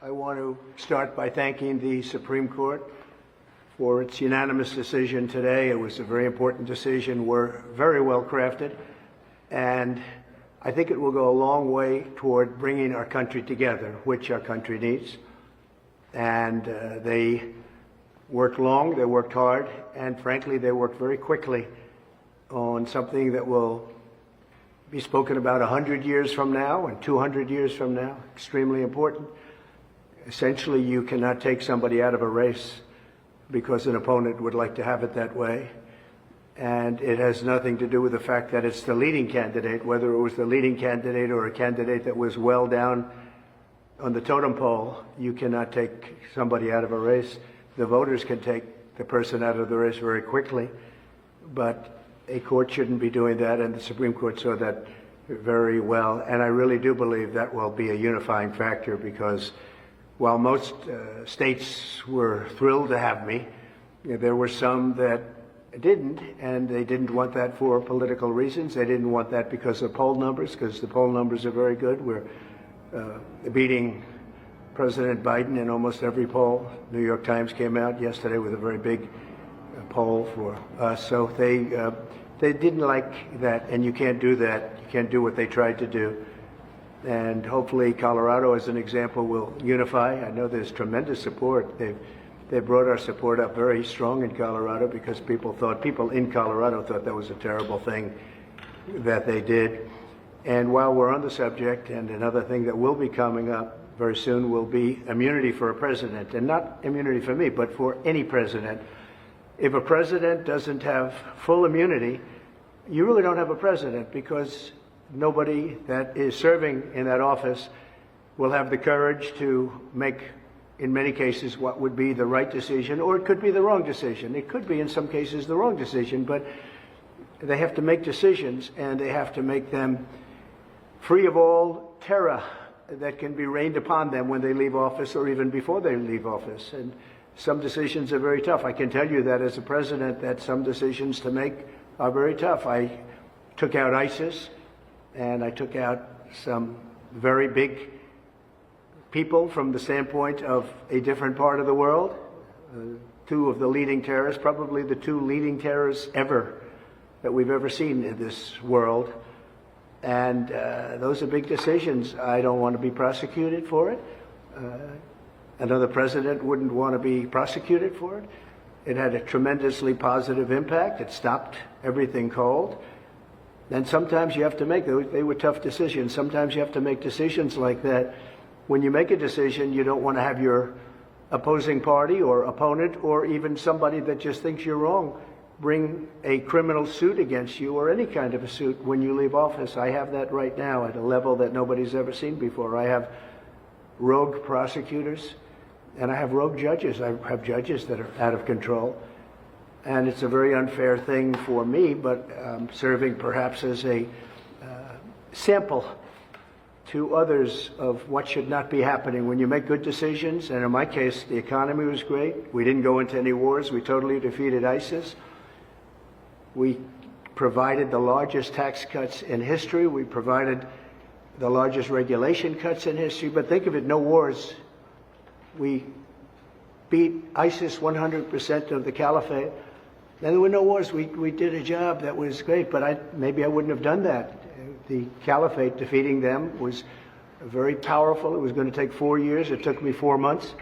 I want to start by thanking the Supreme Court for its unanimous decision today. It was a very important decision. We're very well crafted, and I think it will go a long way toward bringing our country together, which our country needs. And they worked long, they worked hard, and frankly, they worked very quickly on something that will be spoken about 100 years from now and 200 years from now. Extremely important. Essentially, you cannot take somebody out of a race because an opponent would like to have it that way. And it has nothing to do with the fact that it's the leading candidate, whether it was the leading candidate or a candidate that was well down on the totem pole. You cannot take somebody out of a race. The voters can take the person out of the race very quickly, but a court shouldn't be doing that, and the Supreme Court saw that very well. And I really do believe that will be a unifying factor, because while most states were thrilled to have me, there were some that didn't, and they didn't want that for political reasons. They didn't want that because of poll numbers, because the poll numbers are very good. We're beating President Biden in almost every poll. New York Times came out yesterday with a very big poll for us. So they didn't like that, and you can't do that. You can't do what they tried to do. And hopefully Colorado, as an example, will unify. I know there's tremendous support. They've brought our support up very strong in Colorado, because people in Colorado thought that was a terrible thing that they did. And while we're on the subject, and another thing that will be coming up very soon will be immunity for a president, and not immunity for me, but for any president. If a president doesn't have full immunity, you really don't have a president, because nobody that is serving in that office will have the courage to make, in many cases, what would be the right decision, or it could be the wrong decision. It could be, in some cases, the wrong decision, but they have to make decisions, and they have to make them free of all terror that can be rained upon them when they leave office, or even before they leave office. And some decisions are very tough. I can tell you that as a president, that some decisions to make are very tough. I took out ISIS, and I took out some very big people from the standpoint of a different part of the world. Two of the leading terrorists, probably the two leading terrorists ever that we've ever seen in this world. And those are big decisions. I don't want to be prosecuted for it. Another president wouldn't want to be prosecuted for it. It had a tremendously positive impact. It stopped everything cold. And sometimes you have to make, they were tough decisions. Sometimes you have to make decisions like that. When you make a decision, you don't want to have your opposing party or opponent, or even somebody that just thinks you're wrong, bring a criminal suit against you, or any kind of a suit when you leave office. I have that right now at a level that nobody's ever seen before. I have rogue prosecutors, and I have rogue judges. I have judges that are out of control. And it's a very unfair thing for me, but serving perhaps as a sample to others of what should not be happening when you make good decisions. And in my case, the economy was great. We didn't go into any wars. We totally defeated ISIS. We provided the largest tax cuts in history. We provided the largest regulation cuts in history. But think of it, no wars. We beat ISIS 100% of the caliphate. And there were no wars. We did a job that was great, but maybe I wouldn't have done that. The caliphate, defeating them, was very powerful. It was going to take 4 years. It took me 4 months,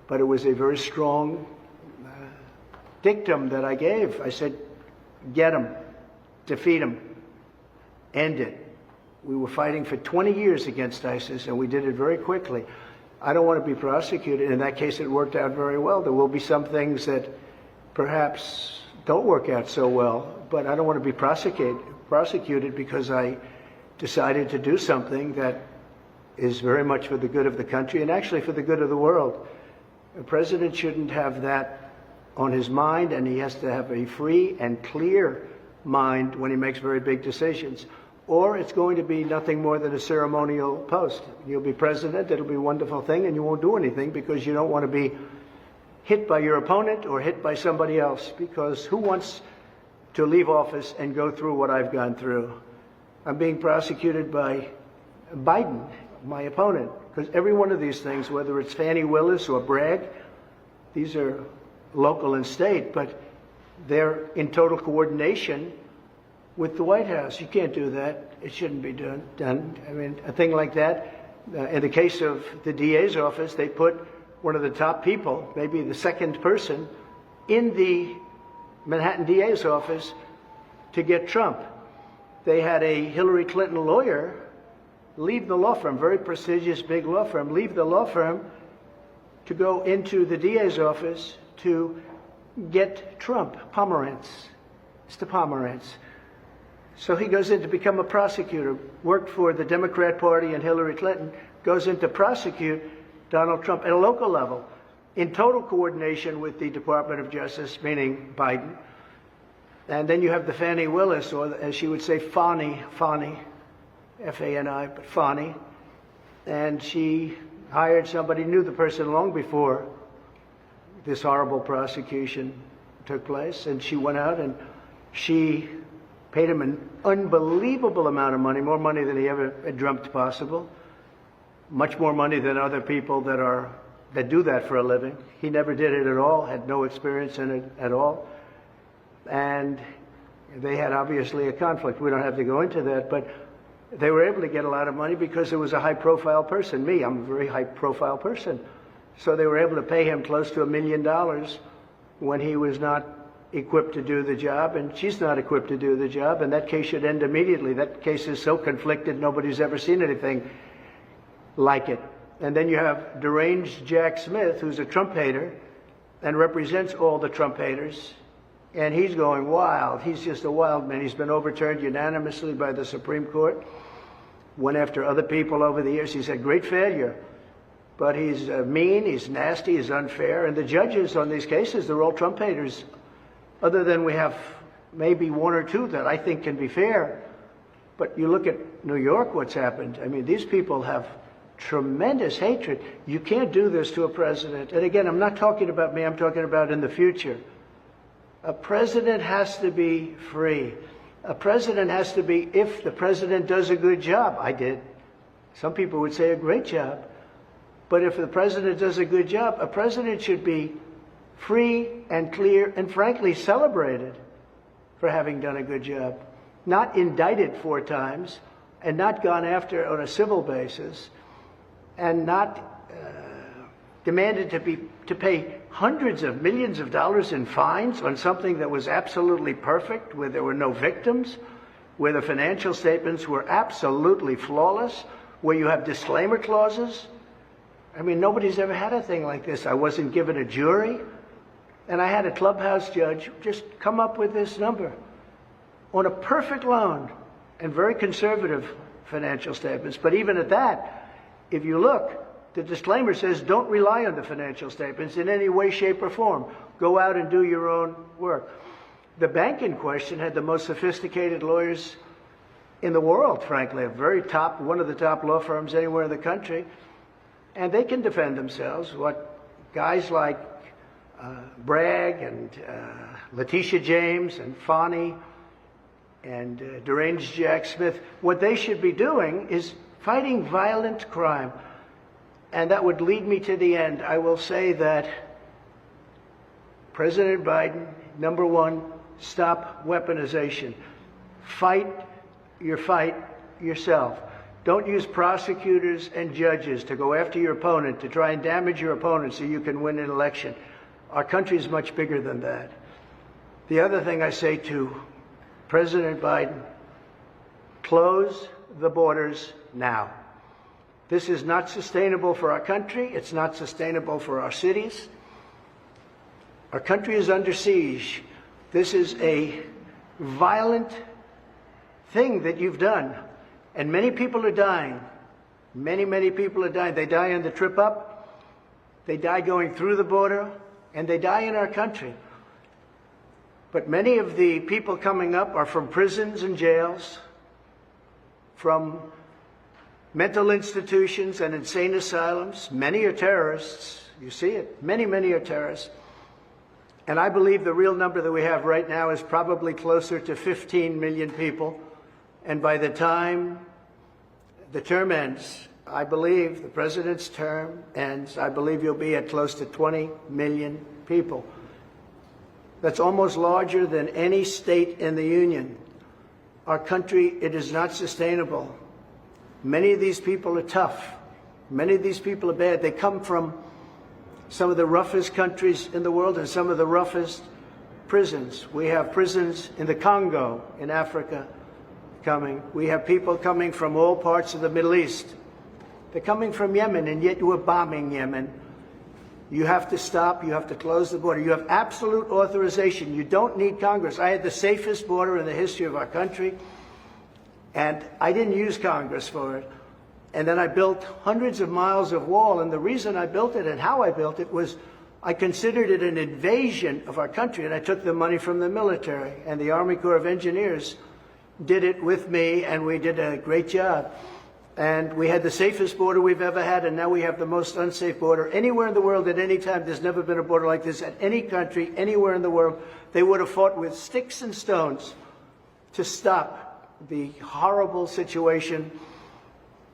but it was a very strong dictum that I gave. I said, get them, defeat them, end it. We were fighting for 20 years against ISIS, and we did it very quickly. I don't want to be prosecuted. In that case, it worked out very well. There will be some things that perhaps don't work out so well, but I don't want to be prosecuted because I decided to do something that is very much for the good of the country, and actually for the good of the world. A president shouldn't have that on his mind, and he has to have a free and clear mind when he makes very big decisions, or it's going to be nothing more than a ceremonial post. You'll be president, it'll be a wonderful thing, and you won't do anything because you don't want to be hit by your opponent or hit by somebody else, because who wants to leave office and go through what I've gone through? I'm being prosecuted by Biden, my opponent, because every one of these things, whether it's Fannie Willis or Bragg, these are local and state, but they're in total coordination with the White House. You can't do that. It shouldn't be done. I mean, a thing like that, in the case of the DA's office, they put one of the top people, maybe the second person, in the Manhattan DA's office to get Trump. They had a Hillary Clinton lawyer leave the law firm, very prestigious big law firm, leave the law firm to go into the DA's office to get Trump, Pomerantz, Mr. Pomerantz. So he goes in to become a prosecutor, worked for the Democrat Party and Hillary Clinton, goes in to prosecute Donald Trump at a local level, in total coordination with the Department of Justice, meaning Biden. And then you have the Fannie Willis, or as she would say, Fani, F-A-N-I, but Fani. And she hired somebody, knew the person long before this horrible prosecution took place. And she went out and she paid him an unbelievable amount of money, more money than he ever had dreamt possible, much more money than other people that do that for a living. He never did it at all, had no experience in it at all. And they had obviously a conflict. We don't have to go into that, but they were able to get a lot of money because it was a high-profile person. Me, I'm a very high-profile person. So they were able to pay him close to $1 million when he was not equipped to do the job, and she's not equipped to do the job, and that case should end immediately. That case is so conflicted, nobody's ever seen anything like it. And then you have deranged Jack Smith, who's a Trump hater and represents all the Trump haters, and he's going wild. He's just a wild man. He's been overturned unanimously by the Supreme Court. Went after other people over the years. He's had great failure. But he's mean, he's nasty, he's unfair. And the judges on these cases, they're all Trump haters. Other than we have maybe one or two that I think can be fair. But you look at New York, what's happened. I mean, these people have tremendous hatred. You can't do this to a president. And again, I'm not talking about me, I'm talking about in the future. A president has to be free. A president has to be, if the president does a good job, I did. Some people would say a great job. But if the president does a good job, a president should be free and clear and frankly celebrated for having done a good job. Not indicted 4 times and not gone after on a civil basis and not demanded to pay hundreds of millions of dollars in fines on something that was absolutely perfect, where there were no victims, where the financial statements were absolutely flawless, where you have disclaimer clauses. I mean, nobody's ever had a thing like this. I wasn't given a jury, and I had a clubhouse judge just come up with this number on a perfect loan and very conservative financial statements. But even at that, if you look, the disclaimer says don't rely on the financial statements in any way, shape, or form. Go out and do your own work. The bank in question had the most sophisticated lawyers in the world, frankly, one of the top law firms anywhere in the country, and they can defend themselves. What guys like Bragg and Letitia James and Fani and deranged Jack Smith, what they should be doing is fighting violent crime. And that would lead me to the end. I will say that President Biden, number one, stop weaponization. Fight your fight yourself. Don't use prosecutors and judges to go after your opponent, to try and damage your opponent so you can win an election. Our country is much bigger than that. The other thing I say to President Biden, close the borders now. This is not sustainable for our country. It's not sustainable for our cities. Our country is under siege. This is a violent thing that you've done. And many people are dying. Many, many people are dying. They die on the trip up. They die going through the border. And they die in our country. But many of the people coming up are from prisons and jails, from mental institutions and insane asylums. Many are terrorists. You see it. Many, many are terrorists. And I believe the real number that we have right now is probably closer to 15 million people. And by the time the term ends, I believe the president's term ends, I believe you'll be at close to 20 million people. That's almost larger than any state in the Union. Our country, it is not sustainable. Many of these people are tough. Many of these people are bad. They come from some of the roughest countries in the world and some of the roughest prisons. We have prisons in the Congo, in Africa, coming. We have people coming from all parts of the Middle East. They're coming from Yemen, and yet you are bombing Yemen. You have to stop. You have to close the border. You have absolute authorization. You don't need Congress. I had the safest border in the history of our country, and I didn't use Congress for it. And then I built hundreds of miles of wall, and the reason I built it and how I built it was I considered it an invasion of our country, and I took the money from the military, and the Army Corps of Engineers did it with me, and we did a great job. And we had the safest border we've ever had, and now we have the most unsafe border anywhere in the world at any time. There's never been a border like this at any country, anywhere in the world. They would have fought with sticks and stones to stop the horrible situation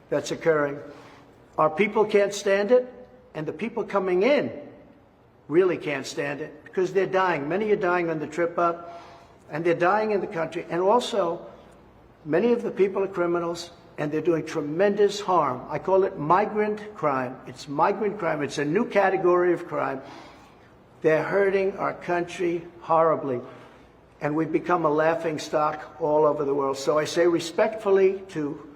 that's occurring. Our people can't stand it, and the people coming in really can't stand it because they're dying. Many are dying on the trip up, and they're dying in the country. And also, many of the people are criminals, and they're doing tremendous harm. I call it migrant crime. It's migrant crime. It's a new category of crime. They're hurting our country horribly, and we've become a laughing stock all over the world. So I say respectfully to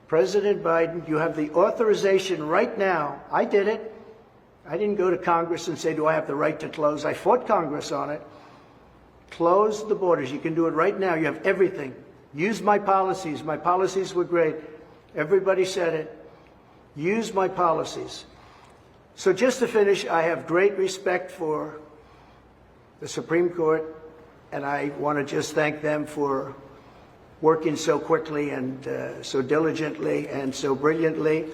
President Biden, you have the authorization right now. I did it. I didn't go to Congress and say, do I have the right to close? I fought Congress on it. Close the borders. You can do it right now. You have everything. Use my policies. My policies were great. Everybody said it. Use my policies. So just to finish, I have great respect for the Supreme Court, and I want to just thank them for working so quickly and so diligently and so brilliantly.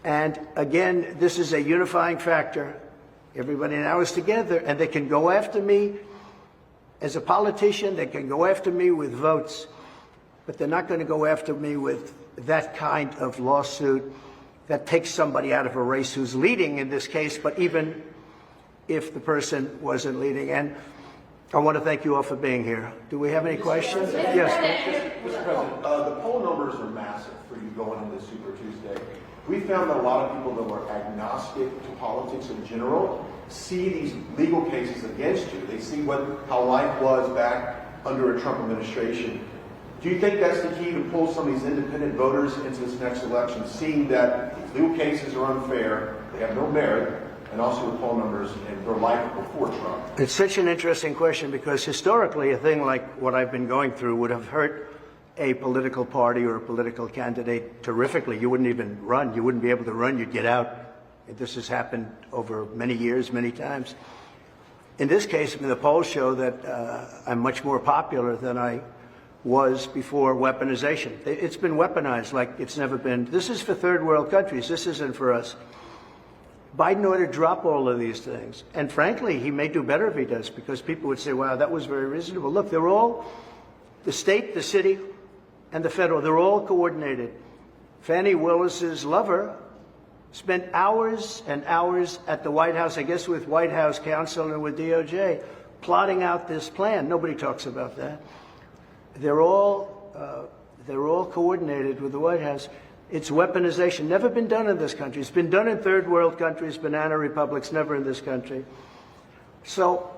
And again, this is a unifying factor. Everybody now is together, and they can go after me as a politician. They can go after me with votes, but they're not going to go after me with that kind of lawsuit that takes somebody out of a race who's leading in this case, but even if the person wasn't leading. And I want to thank you all for being here. Do we have any questions? Yes. Mr. President, the poll numbers are massive for you going into Super Tuesday. We found that a lot of people that were agnostic to politics in general see these legal cases against you. They see how life was back under a Trump administration. Do you think that's the key to pull some of these independent voters into this next election, seeing that these legal cases are unfair, they have no merit, and also the poll numbers and their life before Trump? It's such an interesting question because historically a thing like what I've been going through would have hurt a political party or a political candidate terrifically. You wouldn't even run. You wouldn't be able to run. You'd get out. This has happened over many years, many times. In this case, I mean, the polls show that I'm much more popular than I was before weaponization. It's been weaponized like it's never been. This is for third world countries. This isn't for us. Biden ought to drop all of these things. And frankly, he may do better if he does, because people would say, wow, that was very reasonable. Look, they're all, the state, the city, and the federal, they're all coordinated. Fannie Willis's lover spent hours and hours at the White House, I guess with White House counsel and with DOJ, plotting out this plan. Nobody talks about that. They're all coordinated with the White House. It's weaponization. Never been done in this country. It's been done in third world countries, banana republics, never in this country. So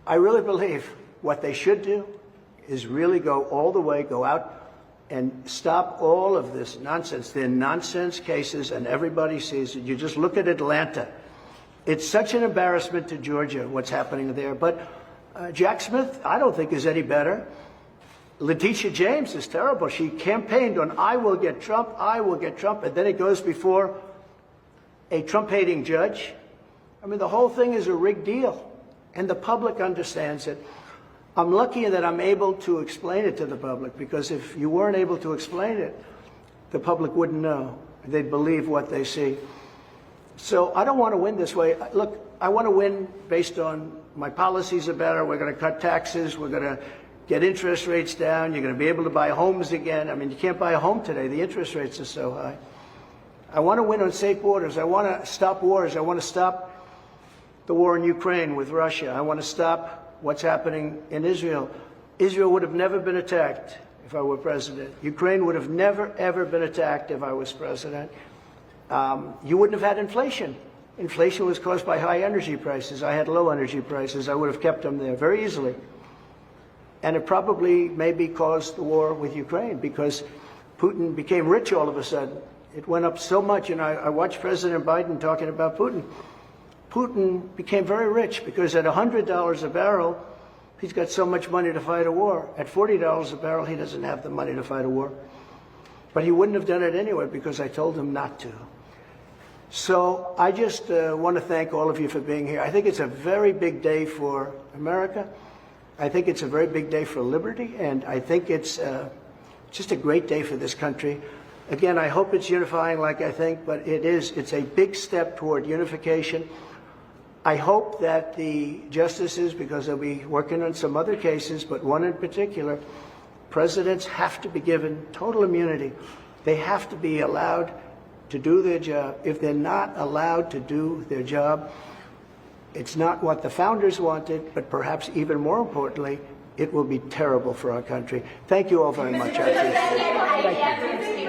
I really believe what they should do is really go all the way, go out and stop all of this nonsense. They're nonsense cases, and everybody sees it. You just look at Atlanta. It's such an embarrassment to Georgia, what's happening there. But Jack Smith, I don't think is any better. Letitia James is terrible. She campaigned on, I will get Trump, and then it goes before a Trump-hating judge. I mean, the whole thing is a rigged deal, and the public understands it. I'm lucky that I'm able to explain it to the public, because if you weren't able to explain it, the public wouldn't know. They'd believe what they see. So I don't want to win this way. Look, I want to win based on my policies are better. We're going to cut taxes. We're going to get interest rates down. You're going to be able to buy homes again. I mean, you can't buy a home today. The interest rates are so high. I want to win on safe borders. I want to stop wars. I want to stop the war in Ukraine with Russia. I want to stop what's happening in Israel. Israel would have never been attacked if I were president. Ukraine would have never, ever been attacked if I was president. You wouldn't have had inflation. Inflation was caused by high energy prices. I had low energy prices. I would have kept them there very easily. And it probably maybe caused the war with Ukraine because Putin became rich all of a sudden. It went up so much, and I watched President Biden talking about Putin. Putin became very rich because at $100 a barrel, he's got so much money to fight a war. At $40 a barrel, he doesn't have the money to fight a war. But he wouldn't have done it anyway because I told him not to. So I just want to thank all of you for being here. I think it's a very big day for America. I think it's a very big day for liberty, and I think it's just a great day for this country. Again, I hope it's unifying like I think, but it is. It's a big step toward unification. I hope that the justices, because they'll be working on some other cases, but one in particular, presidents have to be given total immunity. They have to be allowed to do their job. If they're not allowed to do their job, it's not what the founders wanted, but perhaps even more importantly, it will be terrible for our country. Thank you all very much. I appreciate it. Thank you.